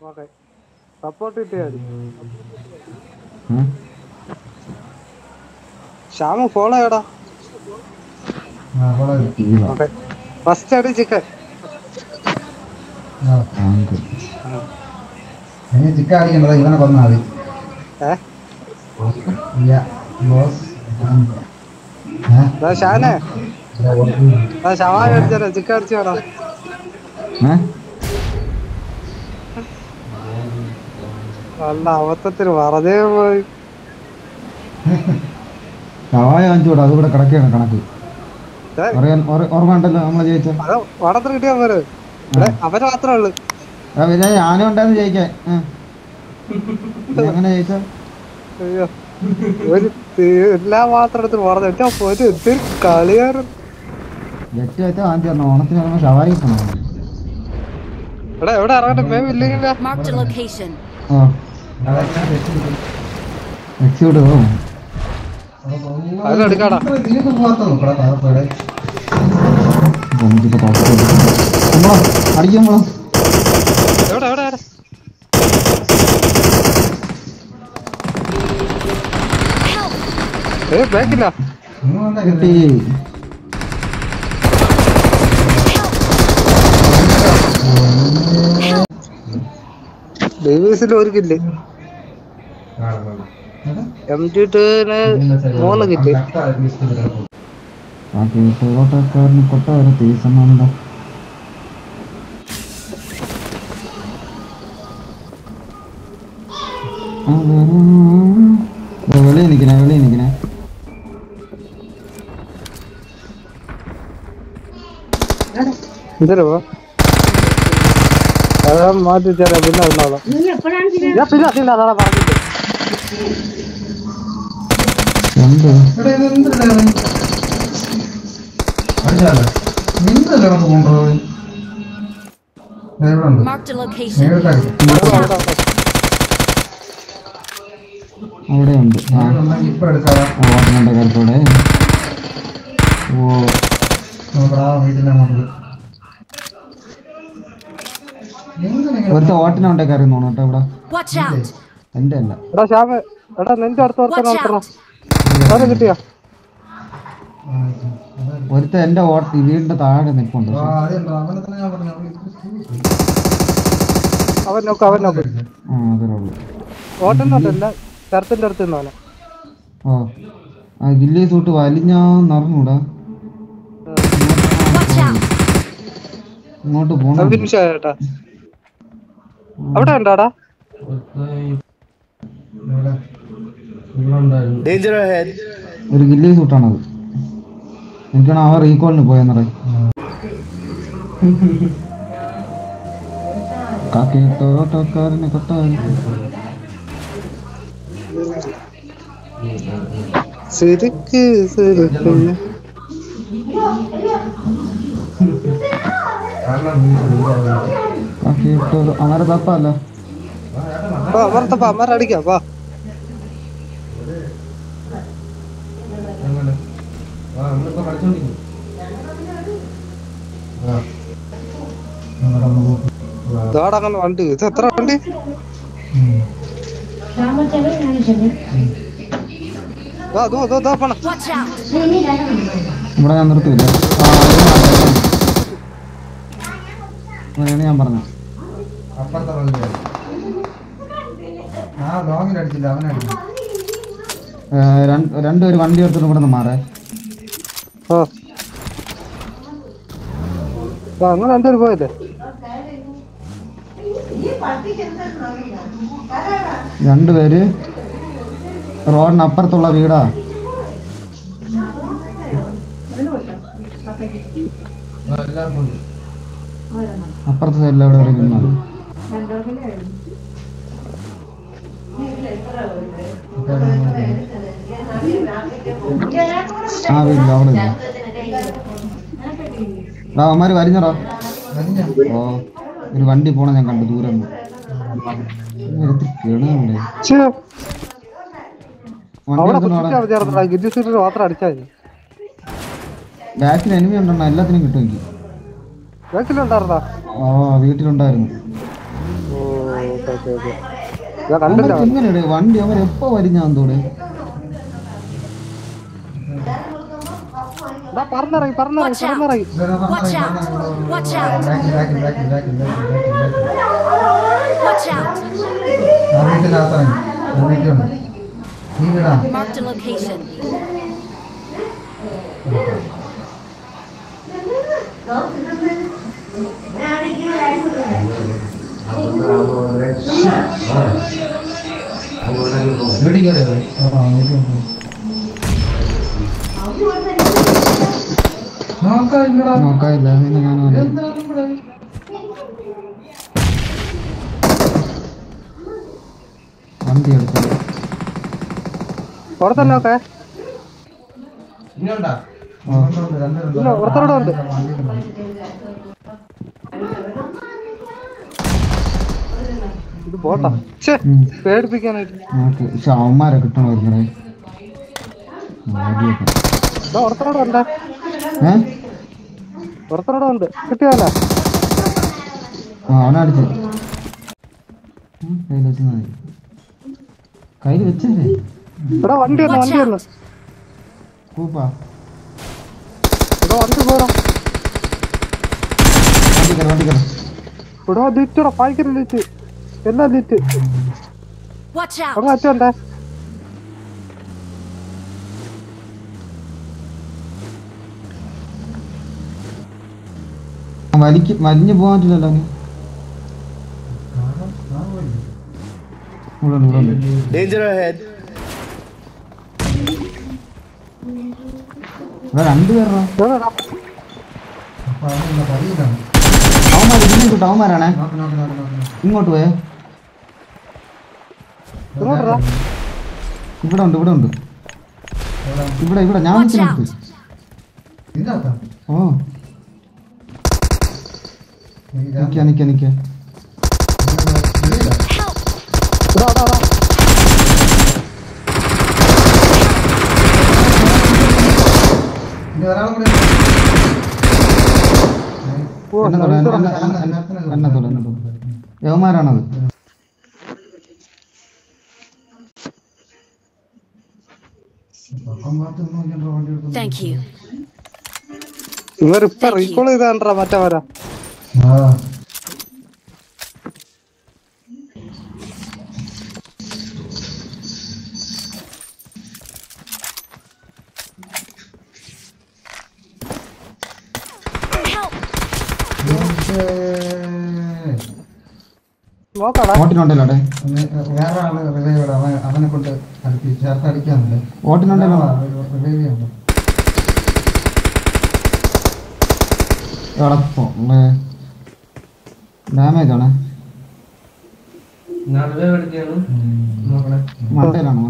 Okay support കിട്ടിയാ മതി. Shyama follow ചെയ്യടാ. ഓക്കെ ഫസ്റ്റ് അടി ചിക്കൻ. ചിക്കൻ അടിക്കണ്ടത് ഇവനെ കൊന്നാ മതി. ഷാനെ ഷവായ അടിച്ചാലോ ചിക്കൻ അടിച്ചാലോ? അല്ല അബദ്ധത്തിന് വെറുതെ പോയി. ഷവായ വാങ്ങിച്ചോടാ, അതുകൂടെ കിടക്കുകയാണ് കണക്ക്. ഓർമ്മ ഉണ്ടല്ലോ നമ്മളെ ജയിച്ച വടത്തിന് കിട്ടിയാ പോരെ. അവര് മാത്രമേ ഉള്ളു. ഞാനും ഉണ്ടായിരുന്നു ജയിക്കാൻ. എങ്ങനെ ജയിച്ച? അയ്യോ ഒരു എല്ലാ മാത്രത്തിന് പറഞ്ഞു ഒരു എന്തൊരു കളിയായിരുന്നു. ജെറ്റ് വെച്ചാൽ വാങ്ങിച്ചു തരണം. ഓണത്തിന് വരുമ്പോ ഷവായി കിട്ടണം. എവിടെ ഇറങ്ങട്ടെ? മേം ഇല്ലെങ്കിൽ അതിലെടുക്കാടാ. അടിക്കുമ്പോ എവിടെ എവിടെ ബാക്കില്ല കിട്ടി. ഡേവിസിൽ ഒരു കില്ല്, M22-ന് 3 കില്ല്. ടൊയോട്ടക്കാരന് കൊട്ടാര തീസമാണ്ട. വെളിയിൽ നിക്കണേ എന്തോ മാറ്റി ചേരാ. പിന്നെ വന്നോളാം. പിന്നെ അതാണ് പറഞ്ഞിട്ട്. അവിടെ ഉണ്ട്. കരുത്തോടെ ഒരുത്ത ഓട്ടിനുണ്ടേ കയറി തോന്നു കേട്ടോ. ഇവിടെ എന്റെ അല്ല. എടാ നിന്റെ അടുത്ത് കിട്ടിയാ? ഒരുത്ത എന്റെ വീടിന്റെ താഴെ നിൽപ്പുണ്ട്. അവൻ നോക്ക് ഓട്ടുന്നല്ല സ്ഥലത്തിന്റെ അടുത്ത് നിന്നോനെ. ഗില്ലി സൂട്ട് വലിഞ്ഞാ നടന്നൂടാ. ഇങ്ങോട്ട് പോണ അവിടെ ഉണ്ടാടാ. ഒരു ഗില്ലി സൂട്ടാണത്. എനിക്കാണ് അവൻ റീകോളിന് പോയെന്നറ. കാക്കോട്ടക്കാരനെ കൊട്ടാൻ ശരിക്ക് അമര തപ്പല്ല അമരടിക്കാ. വാ അങ്ങനെ വണ്ടി. ഇത് എത്ര വണ്ടി? ഇവിടെ ഞാൻ നിർത്തില്ല. ഞാൻ പറഞ്ഞു രണ്ടുപേര് വണ്ടി എടുത്തിട്ട് ഇവിടെ നിന്ന് മാറേ. അങ്ങനെ രണ്ടുപേര് പോയല്ലേ? രണ്ടുപേര് റോഡിന് അപ്പുറത്തുള്ള വീടാ. അപ്പുറത്തെ സൈഡിൽ എവിടെ വരെ നിന്നാണ്. ആ വീട്ടിൽ അവിടെ ഇല്ല. അവന്മാര് വരിഞ്ഞടാ. ഓ ഒരു വണ്ടി പോണ ഞാൻ കണ്ടു ദൂരം. ബാക്കിൽ എനിമി ഉണ്ടോ? എല്ലാത്തിനും കിട്ടുമെങ്കിൽ. വീട്ടിലുണ്ടായിരുന്നോ? വീട്ടിലുണ്ടായിരുന്നു. എങ്ങനെയാണ് വണ്ടി അവൻ എപ്പോ വരിഞ്ഞാൻ തോടെ പറന്നിറങ്ങി നോക്കായില്ല ഞാൻ വണ്ടി എടുത്തത് പുറത്തല്ലോക്കെ പുറത്തോടുണ്ട് ഇത് പോട്ടാ പേടിപ്പിക്കാനായിട്ട് പക്ഷെ അവന്മാരെ കിട്ടണമായിരുന്നേ പുറത്തോടുണ്ട് പുറത്തോടുണ്ട് കിട്ടിയല്ല അവനടിച്ച് കയ്യിൽ വെച്ചേ ഇവിടെ വണ്ടി വന്നു കൂപ്പാ ഇവിടെ വണ്ടി പോരാ ഇവിടെ ലിറ്റടാ പായ്ക്കറ്റ് ലിറ്റ് എല്ലാം ലിറ്റ് അങ്ങ് അച്ഛണ്ടേ വലിഞ്ഞു പോകാൻ പറ്റില്ലല്ലോ രണ്ടുപേരാ അവന്മാരാണേ ഇങ്ങോട്ട് പോയേ ഇവിടെ ഉണ്ട് ഇവിടെ ഞാൻ ഓ നിക്ക യവന്മാരാണത് ഇവരിപ്പോ റീകോൾ ചെയ്താണ്ടാ മറ്റവരാ ഓട്ടിനുണ്ടല്ലോ വേറെ ആള് റിവൈവ് അവനെ കൊണ്ട് ചേർത്ത് അടിക്കാന്നുണ്ട് ഓട്ടിനുണ്ടല്ലോ റിവൈവ് ചെയ്യുന്നുണ്ട് ഡാമേജ് ആണ് മണ്ടയിലാണ്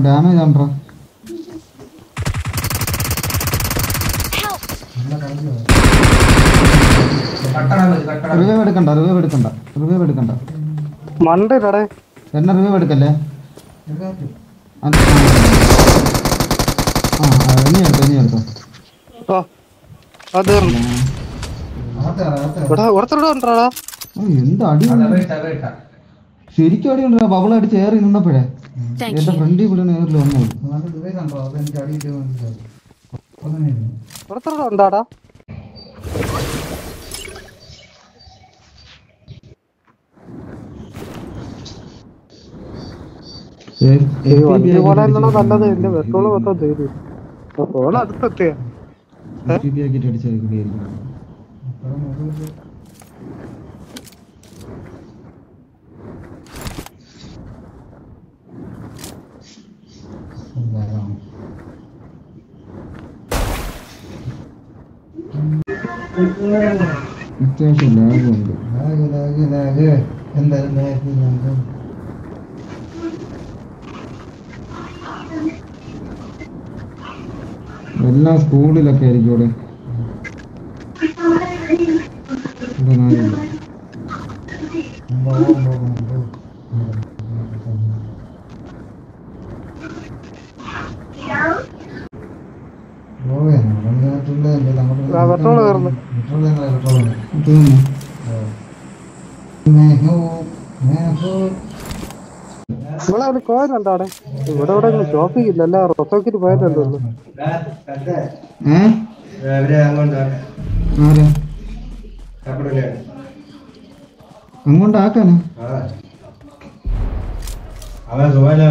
ഡാമേജ് ആണോ റിവൈവ് എടുക്കണ്ട മണ്ടേ എന്നെ റിവൈവ് എടുക്കല്ലേ ഇനി എടുത്തോ എന്താ അടി ശരിക്കും അടി ഉണ്ട് ബബിൾ അടിച്ച് ഏറി നിന്നപ്പോഴേ എന്റെ ഫ്രണ്ടിൽ കൂടെ നേരിൽ വന്നു ഉണ്ടാടാ നല്ലത് എന്റെ പെട്രോള് മൊത്തം തരും ഫോൺ അടുത്തെത്തിയ അത്യാവശ്യം ലാഗുണ്ട് എന്തായാലും എല്ലാം സ്കൂളിലൊക്കെ ആയിരിക്കും ഇവിടെ പെട്രോൾ കയറുന്നു ഇവിടെ കോയലുണ്ടോ അവിടെ? ഇവിടെ ഇവിടെ ഷോപ്പിംഗ് ഇല്ല, അല്ല റൊസോക്കിട്ട് പോയതല്ലോ. അങ്ങോട്ടാക്കാനാ അവൻ സുഖമില്ല.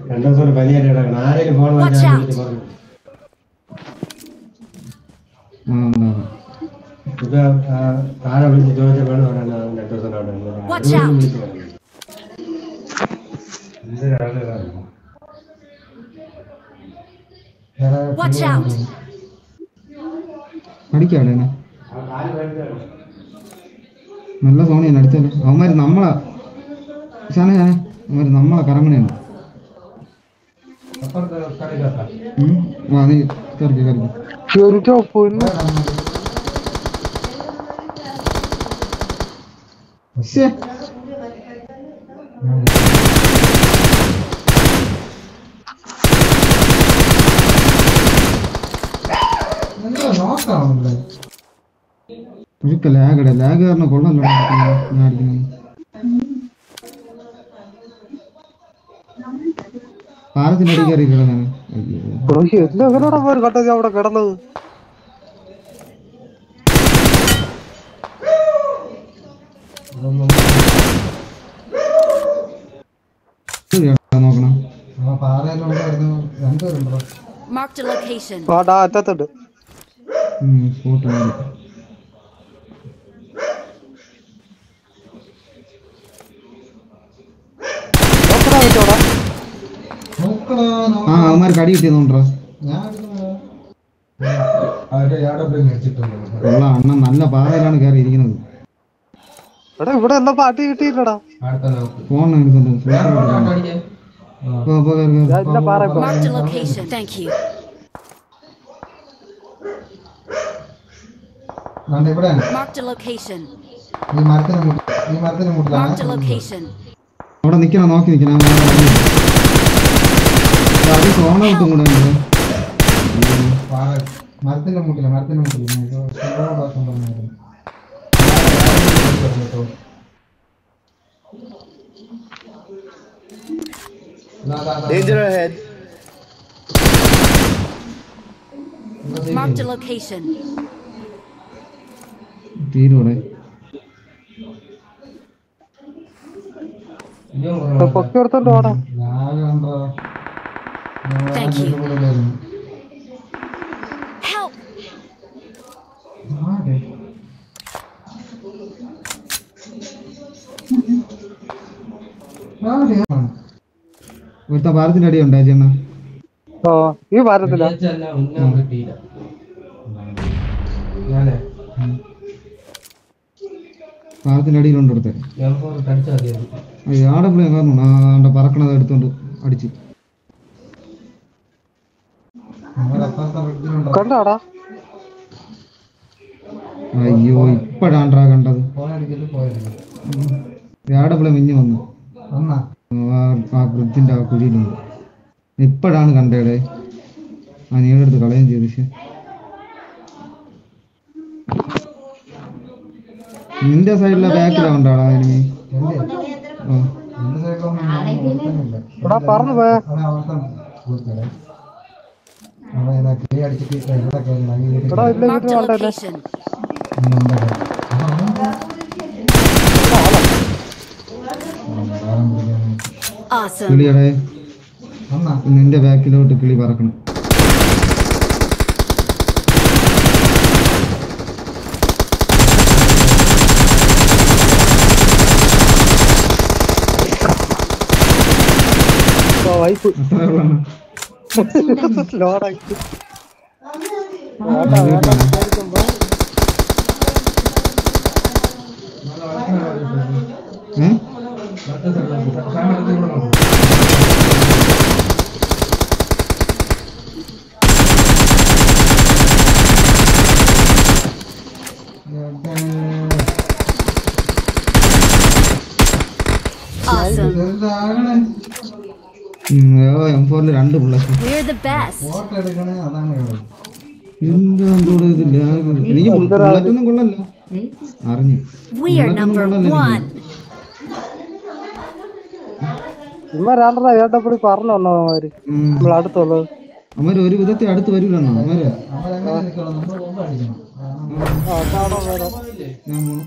2 ദിവസം പനിയായിട്ട് കിടക്കണം. ആരെങ്കിലും ഫോൺ വിളിച്ച് പറഞ്ഞു. ഇപ്പൊ താഴെ വിളിച്ച് ചോദിച്ച വേണം പറയണ 2 ദിവസം അവിടെ വിളിച്ച് പറഞ്ഞു. അടിക്കാടെ നല്ല സോണിയാണ് അടിച്ചാല്. അവന്മാര് നമ്മളെ അവന്മാര് നമ്മളെ കറങ്ങണയാണ്. നീ കറിക്ക് ലാഗ് കാരണം കൊള്ളല്ലോ പാലത്തിന്റെ അടി കയറി കിടന്നാണ്. അവിടെ കിടന്നത് നോക്കണം. അറ്റത്തുണ്ട്. ഫോട്ടോ അവന്മാർക്ക് അടി കിട്ടിയതുകൊണ്ടോ? അണ്ണൻ നല്ല പാറയിലാണ് കയറി ഇരിക്കുന്നത്. ഇവിടെ എന്താ പാട്ടി കിട്ടിയില്ലടാ. ഫോൺ എടുക്കുന്നു. അവിടെ നിക്കണം, നോക്കി നിക്കണം. അത് ഫോൺ കിട്ടും കൂടെ മരത്തിന്റെ മുട്ടില്ല. Danger ahead. Marked a location. തീരോടെ പൊക്കിയെടുത്തോണ്ട് ഓടാ. Thank you. Help. ഒരുത്ത ഭാരത്തിന്റെ അടി ഉണ്ടാ ചേണ്ണ? ഈ ഭാരത്തില്ല. ഭാരത്തിന്റെ അടിയിലുണ്ട് അടുത്ത്. ആടെ കാണുന്നു പറക്കണത് എടുത്തോണ്ട് അടിച്ച്. കണ്ടാടാ? അയ്യോ ഇപ്പഴാണ്ടാ കണ്ടത്. ആടെ മിഞ്ഞു വന്നു ആ ബ്രിഡ്ജിന്റെ ആ കുഴിയിലുണ്ട്. ഇപ്പഴാണ് കണ്ടേടെ. ആ നീടെടുത്ത് കളയും ചെയ്തു. നിന്റെ സൈഡിലെ ബാക്കിലാണ്ടാടാ ഇനി. പറഞ്ഞു പോയാ കിളിയടെ നിന്റെ ബാക്കിലോട്ട് കിളി പറക്കണം. ലോഡാക്കി M4 2 bullet. We're the best. Photo എടുക്കണേ അതാണ്. എന്താ എന്തോടെ ഇത് lag? എനിക്ക് ബുള്ളറ്റൊന്നും കൊള്ളല്ല. അറിഞ്ഞു. We are number one. ഇവരാണ്ടാ കേട്ടപ്പോഴി പറഞ്ഞു വന്നവന്മാര് നമ്മളടുത്തുള്ളത്. അവര് ഒരു വിധത്തിൽ അടുത്ത് വരൂലെന്നോ അവര്. അവരെങ്ങനെ നിൽക്കണം? നമ്മൾ ബോംബ് അടിക്കണം. അതാണോ ഞാൻ പോണു.